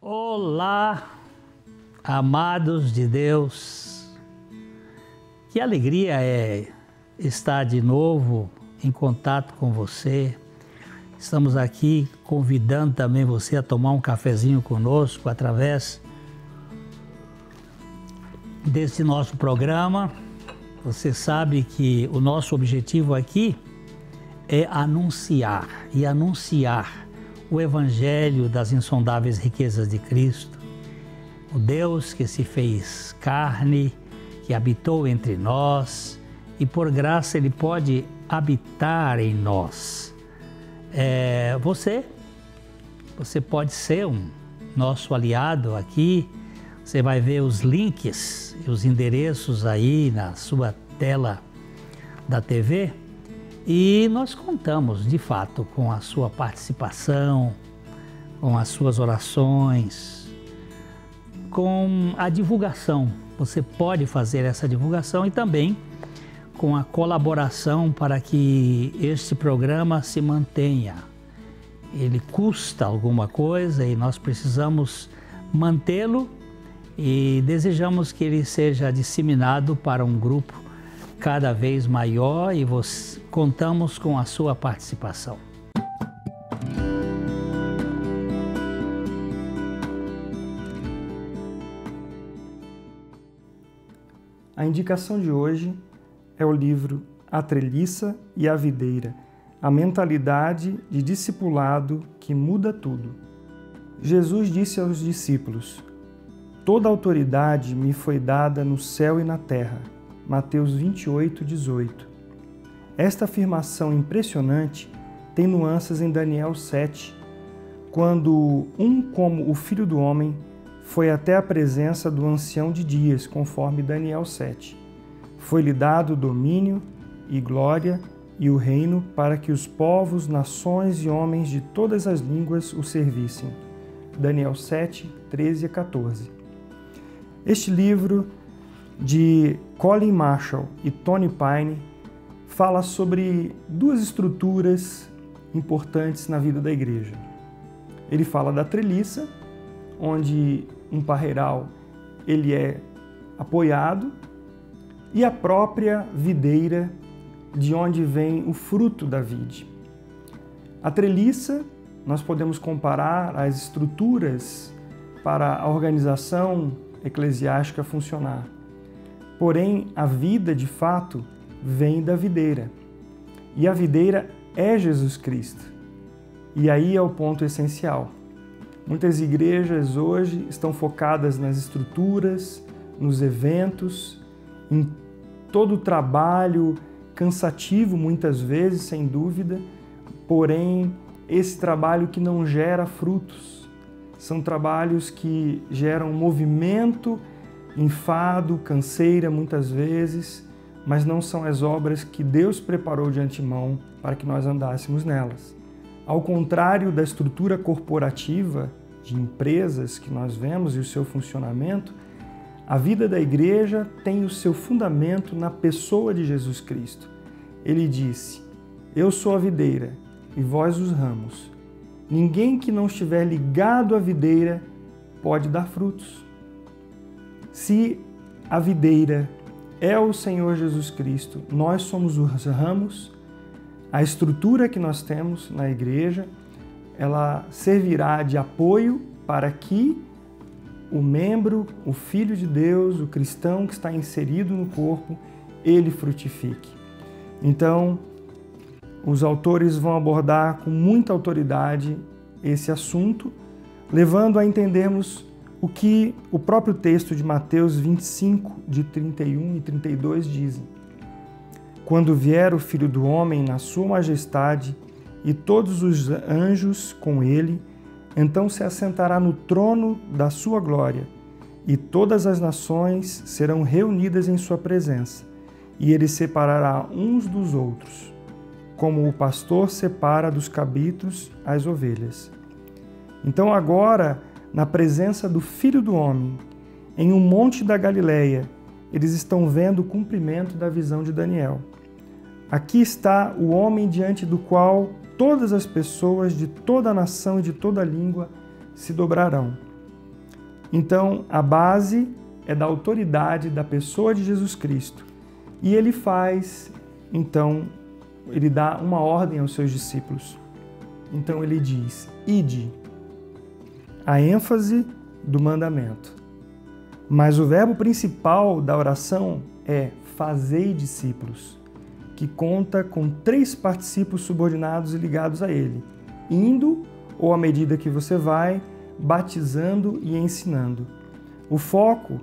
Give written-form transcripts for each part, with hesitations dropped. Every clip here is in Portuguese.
Olá, amados de Deus, que alegria é estar de novo em contato com você. Estamos aqui convidando também você a tomar um cafezinho conosco através desse nosso programa. Você sabe que o nosso objetivo aqui é anunciar o Evangelho das insondáveis riquezas de Cristo, o Deus que se fez carne, que habitou entre nós e por graça Ele pode habitar em nós. Você pode ser um nosso aliado aqui. Você vai ver os links e os endereços aí na sua tela da TV. E nós contamos, de fato, com a sua participação, com as suas orações, com a divulgação. Você pode fazer essa divulgação e também com a colaboração para que este programa se mantenha. Ele custa alguma coisa e nós precisamos mantê-lo e desejamos que ele seja disseminado para um grupo cada vez maior e contamos com a sua participação. A indicação de hoje é o livro A Treliça e a Videira, a mentalidade de discipulado que muda tudo. Jesus disse aos discípulos: "Toda autoridade me foi dada no céu e na terra." Mateus 28, 18. Esta afirmação impressionante tem nuances em Daniel 7, quando como o Filho do Homem foi até a presença do Ancião de Dias, conforme Daniel 7. Foi-lhe dado domínio e glória e o reino para que os povos, nações e homens de todas as línguas o servissem. Daniel 7, 13 a 14. Este livro de Colin Marshall e Tony Pine fala sobre duas estruturas importantes na vida da igreja. Ele fala da treliça, onde um parreiral ele é apoiado, e a própria videira, de onde vem o fruto da vide. A treliça nós podemos comparar às estruturas para a organização eclesiástica funcionar. Porém, a vida, de fato, vem da videira. E a videira é Jesus Cristo. E aí é o ponto essencial. Muitas igrejas hoje estão focadas nas estruturas, nos eventos, em todo o trabalho cansativo, muitas vezes, sem dúvida, porém, esse trabalho que não gera frutos. São trabalhos que geram movimento, enfado, canseira muitas vezes, mas não são as obras que Deus preparou de antemão para que nós andássemos nelas. Ao contrário da estrutura corporativa de empresas que nós vemos e o seu funcionamento, a vida da igreja tem o seu fundamento na pessoa de Jesus Cristo. Ele disse: "Eu sou a videira e vós os ramos. Ninguém que não estiver ligado à videira pode dar frutos." Se a videira é o Senhor Jesus Cristo, nós somos os ramos, a estrutura que nós temos na igreja, ela servirá de apoio para que o membro, o Filho de Deus, o cristão que está inserido no corpo, ele frutifique. Então, os autores vão abordar com muita autoridade esse assunto, levando a entendermos o que o próprio texto de Mateus 25, de 31 e 32 dizem. "Quando vier o Filho do Homem na sua majestade e todos os anjos com ele, então se assentará no trono da sua glória, e todas as nações serão reunidas em sua presença, e ele separará uns dos outros, como o pastor separa dos cabritos as ovelhas." Então agora, na presença do Filho do Homem, em um monte da Galileia, eles estão vendo o cumprimento da visão de Daniel. Aqui está o homem diante do qual todas as pessoas de toda a nação e de toda a língua se dobrarão. Então, a base é da autoridade da pessoa de Jesus Cristo. E ele dá uma ordem aos seus discípulos. Então ele diz: ide, a ênfase do mandamento. Mas o verbo principal da oração é fazei discípulos, que conta com 3 particípios subordinados e ligados a ele: indo, ou à medida que você vai, batizando e ensinando. O foco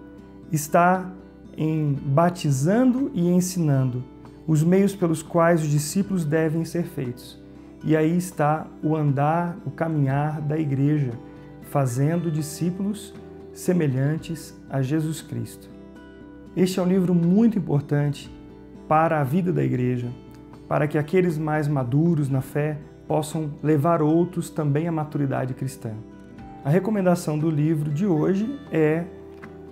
está em batizando e ensinando, os meios pelos quais os discípulos devem ser feitos. E aí está o andar, o caminhar da igreja, fazendo discípulos semelhantes a Jesus Cristo. Este é um livro muito importante para a vida da igreja, para que aqueles mais maduros na fé possam levar outros também à maturidade cristã. A recomendação do livro de hoje é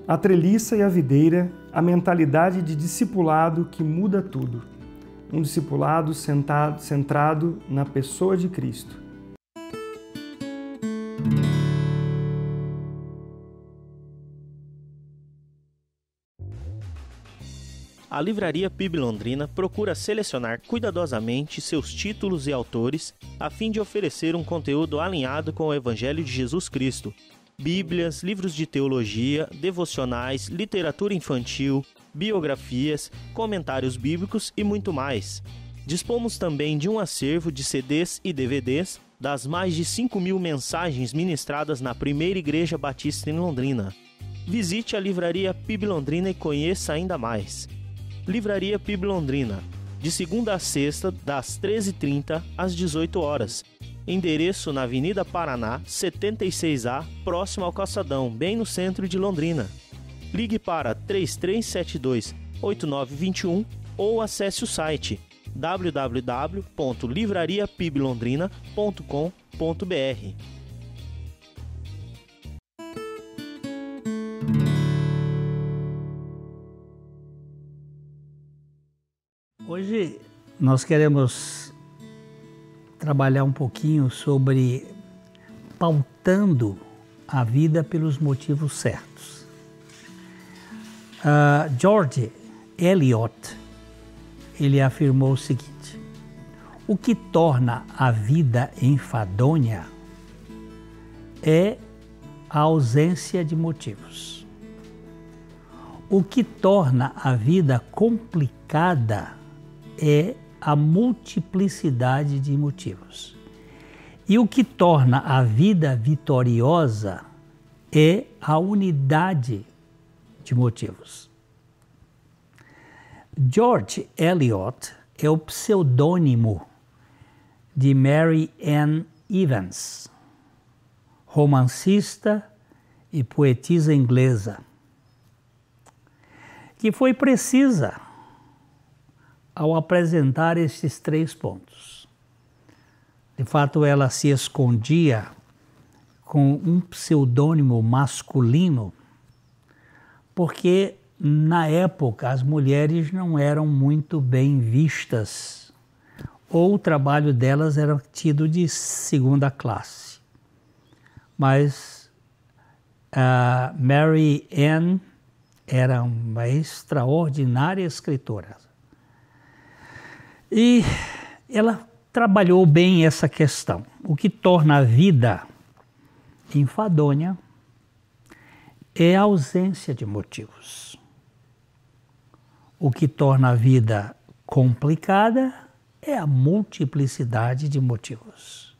A Treliça e a Videira, a mentalidade de discipulado que muda tudo. Um discipulado centrado na pessoa de Cristo. A Livraria PIB Londrina procura selecionar cuidadosamente seus títulos e autores a fim de oferecer um conteúdo alinhado com o Evangelho de Jesus Cristo. Bíblias, livros de teologia, devocionais, literatura infantil, biografias, comentários bíblicos e muito mais. Dispomos também de um acervo de CDs e DVDs das mais de 5.000 mensagens ministradas na Primeira Igreja Batista em Londrina. Visite a Livraria PIB Londrina e conheça ainda mais. Livraria PIB Londrina, de segunda a sexta, das 13h30 às 18 horas. Endereço na Avenida Paraná, 76A, próximo ao Calçadão, bem no centro de Londrina. Ligue para 3372-8921 ou acesse o site www.livrariapiblondrina.com.br. Hoje nós queremos trabalhar um pouquinho sobre pautando a vida pelos motivos certos. George Eliot, ele afirmou o seguinte: o que torna a vida enfadonha é a ausência de motivos. O que torna a vida complicada é a multiplicidade de motivos. E o que torna a vida vitoriosa é a unidade de motivos. George Eliot é o pseudônimo de Mary Ann Evans, romancista e poetisa inglesa, que foi precisa ao apresentar estes 3 pontos. De fato, ela se escondia com um pseudônimo masculino, porque na época as mulheres não eram muito bem vistas, ou o trabalho delas era tido de segunda classe. Mas a Mary Ann era uma extraordinária escritora. E ela trabalhou bem essa questão. O que torna a vida enfadonha é a ausência de motivos. O que torna a vida complicada é a multiplicidade de motivos.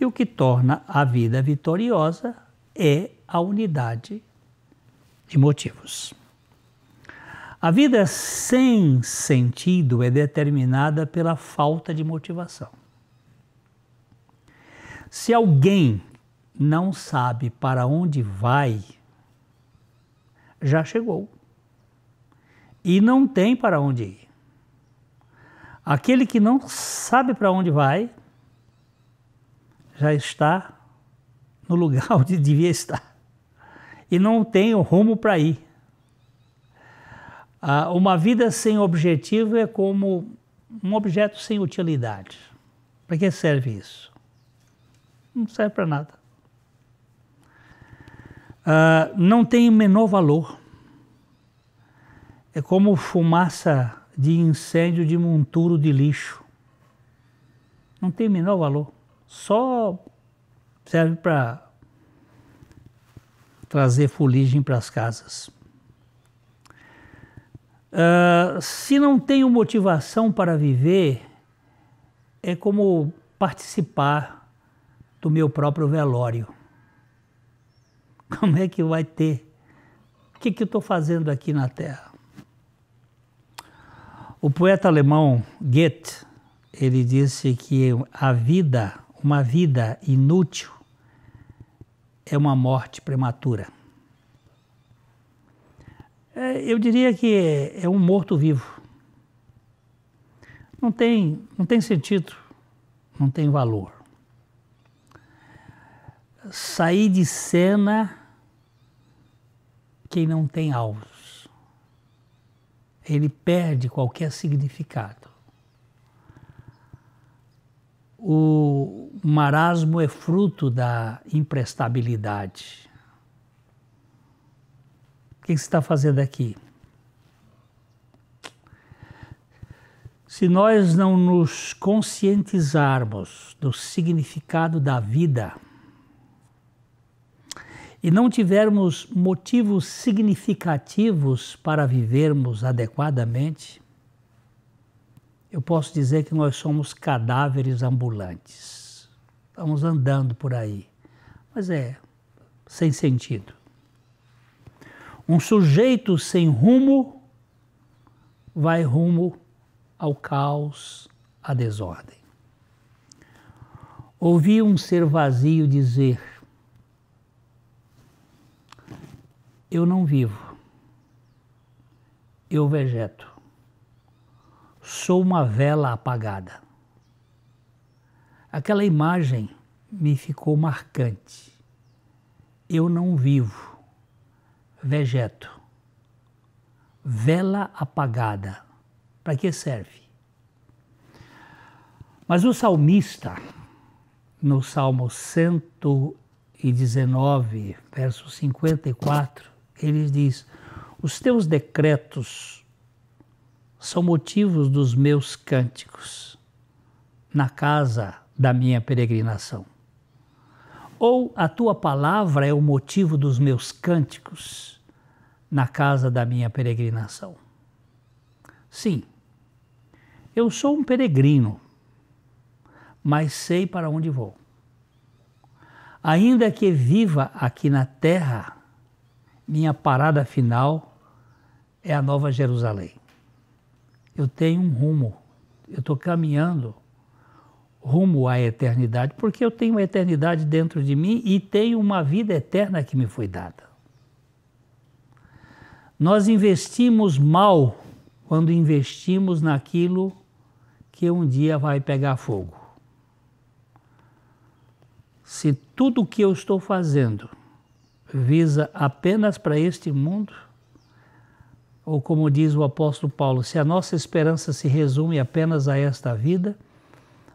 E o que torna a vida vitoriosa é a unidade de motivos. A vida sem sentido é determinada pela falta de motivação. Se alguém não sabe para onde vai, já chegou e não tem para onde ir. Aquele que não sabe para onde vai, já está no lugar onde devia estar e não tem o rumo para ir. Uma vida sem objetivo é como um objeto sem utilidade. Para que serve isso? Não serve para nada. não tem o menor valor. É como fumaça de incêndio de monturo de lixo. Não tem o menor valor. Só serve para trazer fuligem para as casas. Se não tenho motivação para viver, é como participar do meu próprio velório. Como é que vai ter? O que eu estou fazendo aqui na Terra? O poeta alemão Goethe, ele disse que a vida, uma vida inútil, é uma morte prematura. Eu diria que é um morto-vivo. Não tem sentido, não tem valor. Sair de cena quem não tem alvos. Ele perde qualquer significado. O marasmo é fruto da imprestabilidade. O que você está fazendo aqui? Se nós não nos conscientizarmos do significado da vida e não tivermos motivos significativos para vivermos adequadamente, eu posso dizer que nós somos cadáveres ambulantes. Estamos andando por aí, mas sem sentido. Um sujeito sem rumo vai rumo ao caos, à desordem. Ouvi um ser vazio dizer: eu não vivo, eu vegeto. Sou uma vela apagada. Aquela imagem me ficou marcante. Eu não vivo, vegeto. Vela apagada. Para que serve? Mas o salmista, no Salmo 119, verso 54, ele diz: os teus decretos são motivos dos meus cânticos na casa da minha peregrinação. Ou a tua palavra é o motivo dos meus cânticos na casa da minha peregrinação. Sim, eu sou um peregrino, mas sei para onde vou. Ainda que viva aqui na terra, minha parada final é a Nova Jerusalém. Eu tenho um rumo, eu estou caminhando rumo à eternidade, porque eu tenho a eternidade dentro de mim e tenho uma vida eterna que me foi dada. Nós investimos mal quando investimos naquilo que um dia vai pegar fogo. Se tudo o que eu estou fazendo visa apenas para este mundo, ou como diz o apóstolo Paulo, se a nossa esperança se resume apenas a esta vida,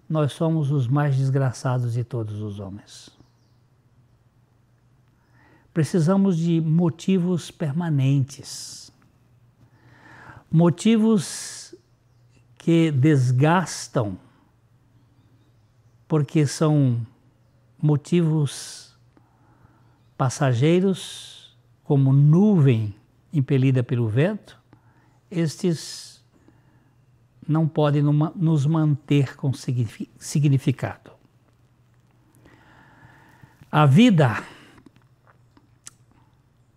nós somos os mais desgraçados de todos os homens. Precisamos de motivos permanentes, motivos que desgastam, porque são motivos passageiros, como nuvem impelida pelo vento. Estes não podem nos manter com significado. A vida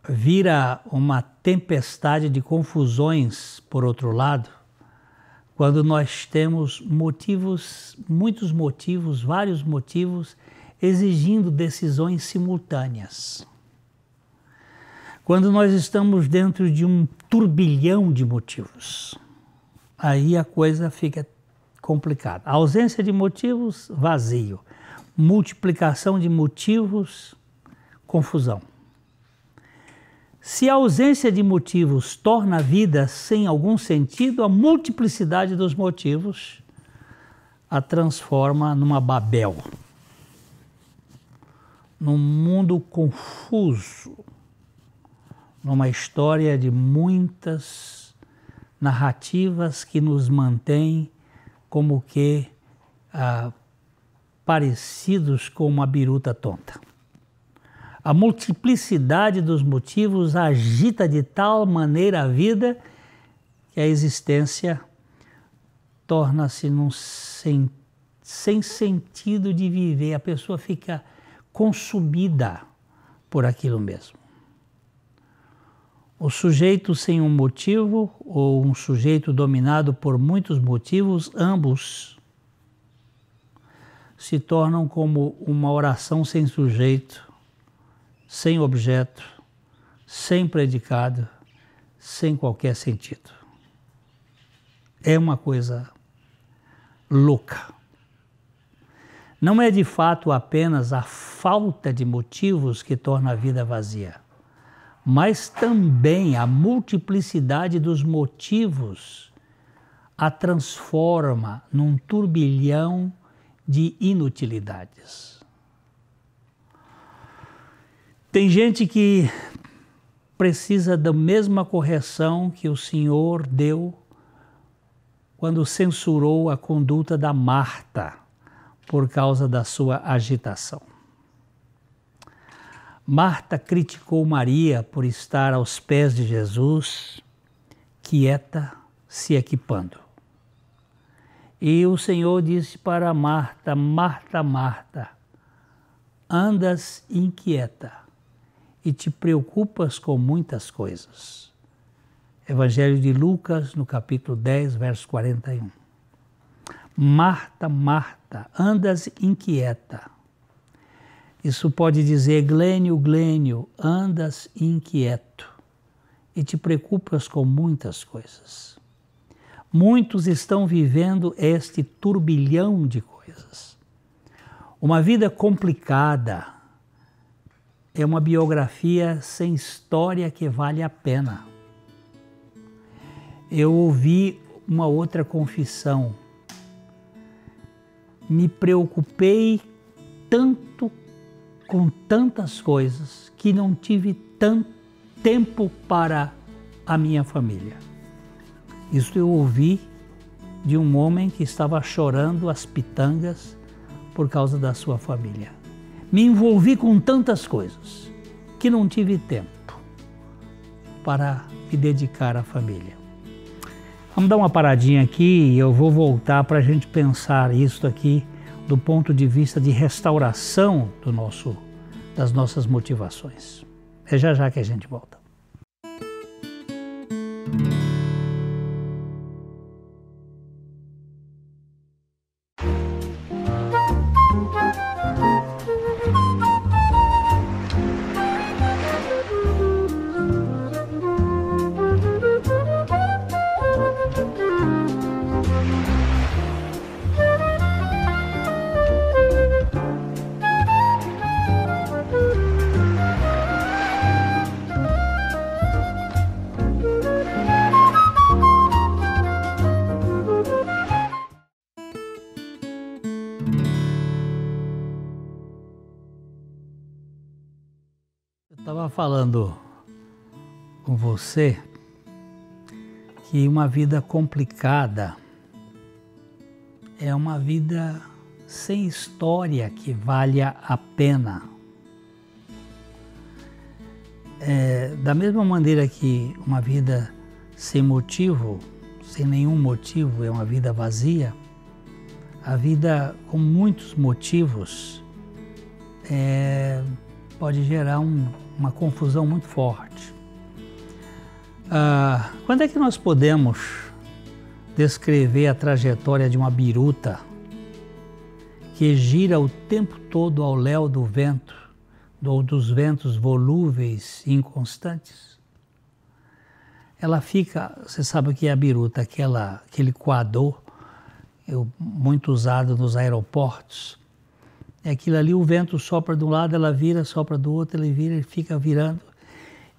vira uma tempestade de confusões, por outro lado, quando nós temos motivos, muitos motivos, vários motivos, exigindo decisões simultâneas. Quando nós estamos dentro de um turbilhão de motivos, aí a coisa fica complicada. A ausência de motivos, vazio. Multiplicação de motivos, confusão. Se a ausência de motivos torna a vida sem algum sentido, a multiplicidade dos motivos a transforma numa Babel, num mundo confuso, numa história de muitas narrativas que nos mantêm como que parecidos com uma biruta tonta. A multiplicidade dos motivos agita de tal maneira a vida que a existência torna-se sem sentido de viver. A pessoa fica consumida por aquilo mesmo. O sujeito sem um motivo ou um sujeito dominado por muitos motivos, ambos se tornam como uma oração sem sujeito, sem objeto, sem predicado, sem qualquer sentido. É uma coisa louca. Não é de fato apenas a falta de motivos que torna a vida vazia, mas também a multiplicidade dos motivos a transforma num turbilhão de inutilidades. Tem gente que precisa da mesma correção que o Senhor deu quando censurou a conduta da Marta por causa da sua agitação. Marta criticou Maria por estar aos pés de Jesus, quieta, se equipando. E o Senhor disse para Marta: Marta, Marta, andas inquieta e te preocupas com muitas coisas. Evangelho de Lucas, no capítulo 10, verso 41. Marta, Marta, andas inquieta. Isso pode dizer: Glênio, Glênio, andas inquieto e te preocupas com muitas coisas. Muitos estão vivendo este turbilhão de coisas. Uma vida complicada é uma biografia sem história que vale a pena. Eu ouvi uma outra confissão. Me preocupei tanto com tantas coisas que não tive tanto tempo para a minha família. Isso eu ouvi de um homem que estava chorando as pitangas por causa da sua família. Me envolvi com tantas coisas que não tive tempo para me dedicar à família. Vamos dar uma paradinha aqui e eu vou voltar para a gente pensar isso aqui do ponto de vista de restauração das nossas motivações. É já que a gente volta. Estava falando com você que uma vida complicada é uma vida sem história que valha a pena. Da mesma maneira que uma vida sem motivo, sem nenhum motivo, é uma vida vazia, a vida com muitos motivos pode gerar uma confusão muito forte. Quando é que nós podemos descrever a trajetória de uma biruta que gira o tempo todo ao léu do vento, ou dos ventos volúveis e inconstantes? Ela fica, você sabe o que é a biruta, aquele coador muito usado nos aeroportos. É aquilo ali, o vento sopra de um lado, ela vira, sopra do outro, ele vira, ele fica virando.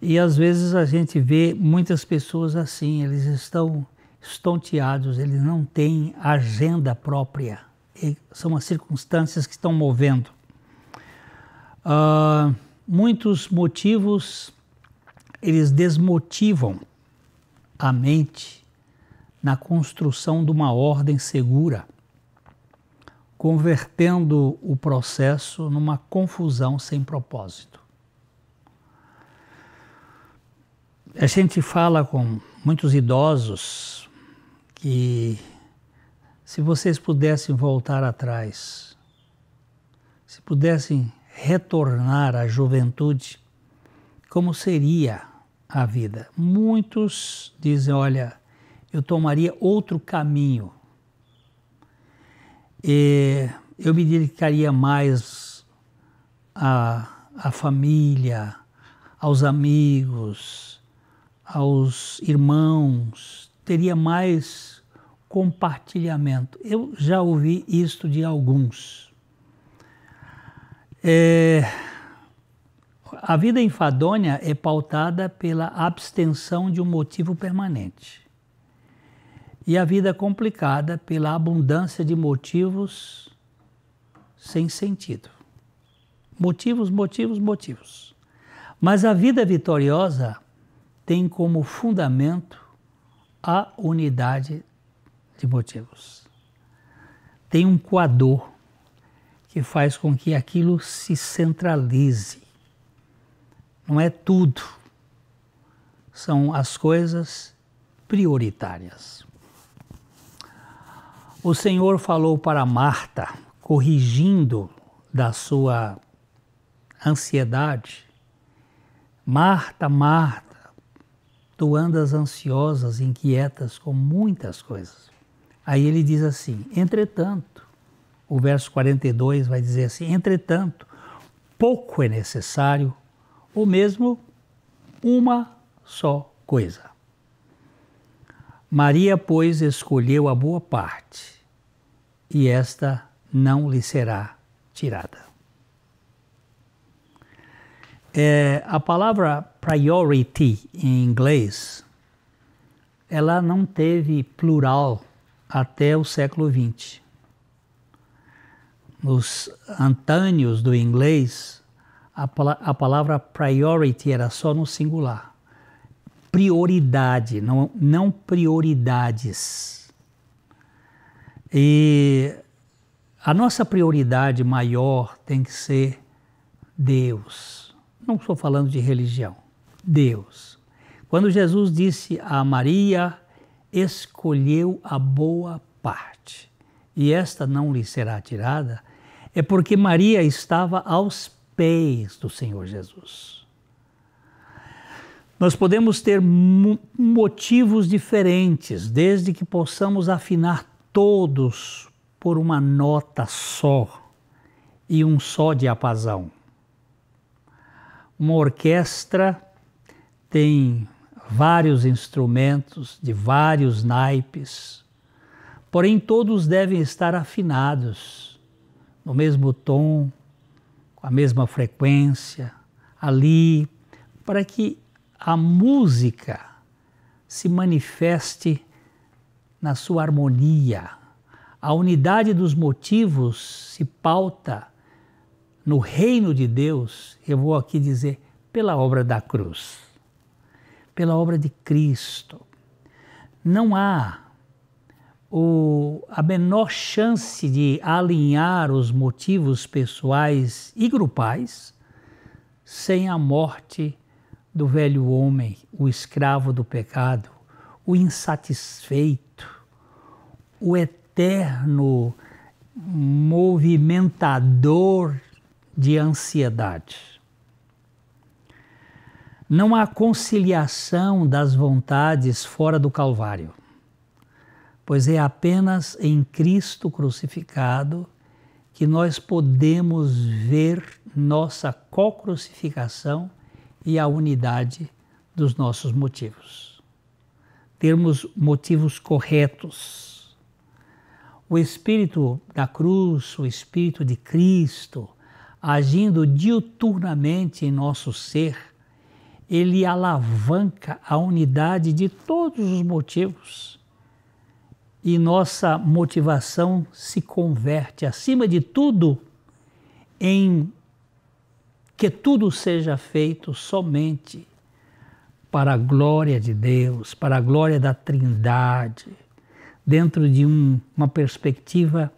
E às vezes a gente vê muitas pessoas assim, eles estão estonteados, eles não têm agenda própria. E são as circunstâncias que estão movendo. Muitos motivos eles desmotivam a mente na construção de uma ordem segura, convertendo o processo numa confusão sem propósito. A gente fala com muitos idosos que se vocês pudessem voltar atrás, se pudessem retornar à juventude, como seria a vida? Muitos dizem, olha, eu tomaria outro caminho. Eu me dedicaria mais à família, aos amigos, aos irmãos, teria mais compartilhamento. Eu já ouvi isto de alguns. A vida enfadonha é pautada pela abstenção de um motivo permanente. E a vida complicada pela abundância de motivos sem sentido. Motivos, motivos, motivos. Mas a vida vitoriosa tem como fundamento a unidade de motivos. Tem um coador que faz com que aquilo se centralize. Não é tudo. São as coisas prioritárias. O Senhor falou para Marta, corrigindo da sua ansiedade: Marta, Marta, tu andas ansiosas, inquietas com muitas coisas. Aí ele diz assim, entretanto, o verso 42 vai dizer assim, entretanto, pouco é necessário, ou mesmo uma só coisa. Maria, pois, escolheu a boa parte, e esta não lhe será tirada. A palavra priority em inglês, ela não teve plural até o século XX. Nos antâneos do inglês, a palavra priority era só no singular. Prioridade, não prioridades. E a nossa prioridade maior tem que ser Deus. Não estou falando de religião. Deus. Quando Jesus disse a Maria, escolheu a boa parte, e esta não lhe será tirada, é porque Maria estava aos pés do Senhor Jesus. Nós podemos ter motivos diferentes, desde que possamos afinar todos por uma nota só e um só diapasão. Uma orquestra tem vários instrumentos de vários naipes, porém todos devem estar afinados no mesmo tom, com a mesma frequência, ali, para que a música se manifeste na sua harmonia. A unidade dos motivos se pauta no reino de Deus, eu vou aqui dizer, pela obra da cruz, pela obra de Cristo. Não há a menor chance de alinhar os motivos pessoais e grupais sem a morte do velho homem, o escravo do pecado, o insatisfeito, o eterno movimentador de ansiedade. Não há conciliação das vontades fora do Calvário, pois é apenas em Cristo crucificado que nós podemos ver nossa co-crucificação e a unidade dos nossos motivos. Termos motivos corretos. O Espírito da cruz, o Espírito de Cristo, agindo diuturnamente em nosso ser, ele alavanca a unidade de todos os motivos. E nossa motivação se converte, acima de tudo, em que tudo seja feito somente para a glória de Deus, para a glória da Trindade, dentro de uma perspectiva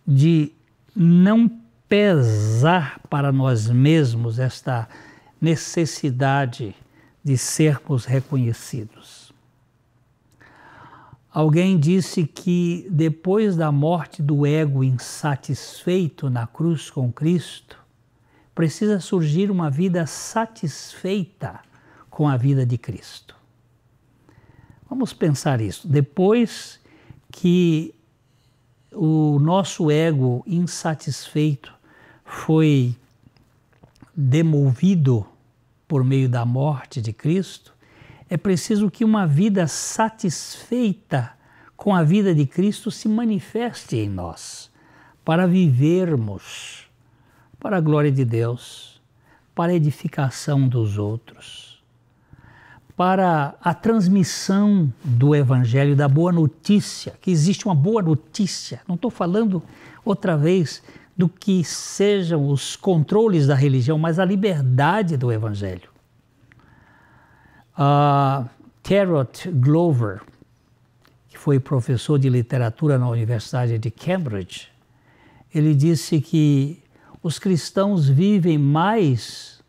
de não pesar para nós mesmos esta necessidade de sermos reconhecidos. Alguém disse que depois da morte do ego insatisfeito na cruz com Cristo, precisa surgir uma vida satisfeita com a vida de Cristo. Vamos pensar isso. Depois que o nosso ego insatisfeito foi demovido por meio da morte de Cristo, é preciso que uma vida satisfeita com a vida de Cristo se manifeste em nós, para vivermos para a glória de Deus, para a edificação dos outros, para a transmissão do Evangelho, da boa notícia, que existe uma boa notícia. Não estou falando outra vez do que sejam os controles da religião, mas a liberdade do Evangelho. Terence Glover, que foi professor de literatura na Universidade de Cambridge, ele disse que os cristãos vivem mais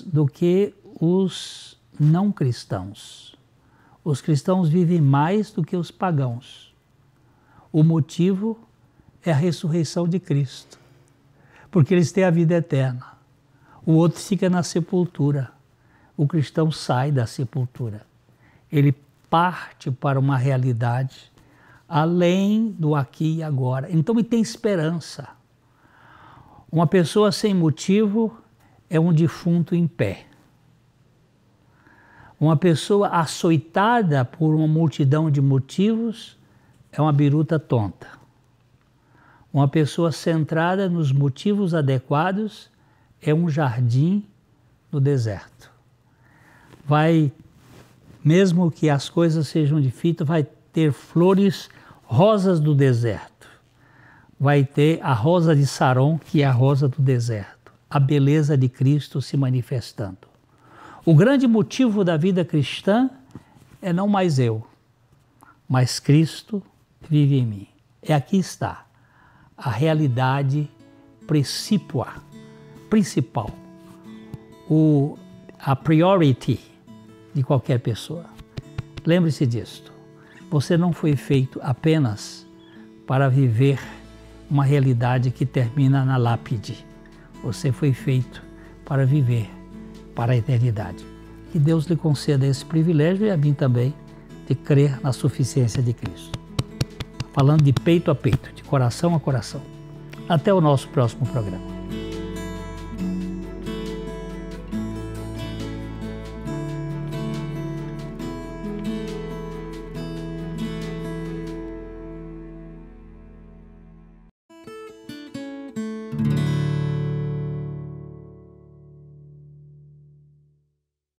do que os não cristãos. Os cristãos vivem mais do que os pagãos. O motivo é a ressurreição de Cristo, porque eles têm a vida eterna. O outro fica na sepultura. O cristão sai da sepultura. Ele parte para uma realidade além do aqui e agora. Então ele tem esperança. Uma pessoa sem motivo é um defunto em pé. Uma pessoa açoitada por uma multidão de motivos é uma biruta tonta. Uma pessoa centrada nos motivos adequados é um jardim no deserto. Mesmo que as coisas sejam difíceis, vai ter flores rosas do deserto. Vai ter a rosa de Saron, que é a rosa do deserto. A beleza de Cristo se manifestando. O grande motivo da vida cristã é não mais eu, mas Cristo vive em mim. E aqui está a realidade principal, a priority de qualquer pessoa. Lembre-se disto. Você não foi feito apenas para viver uma realidade que termina na lápide. Você foi feito para viver para a eternidade. Que Deus lhe conceda esse privilégio e a mim também de crer na suficiência de Cristo. Falando de peito a peito, de coração a coração. Até o nosso próximo programa.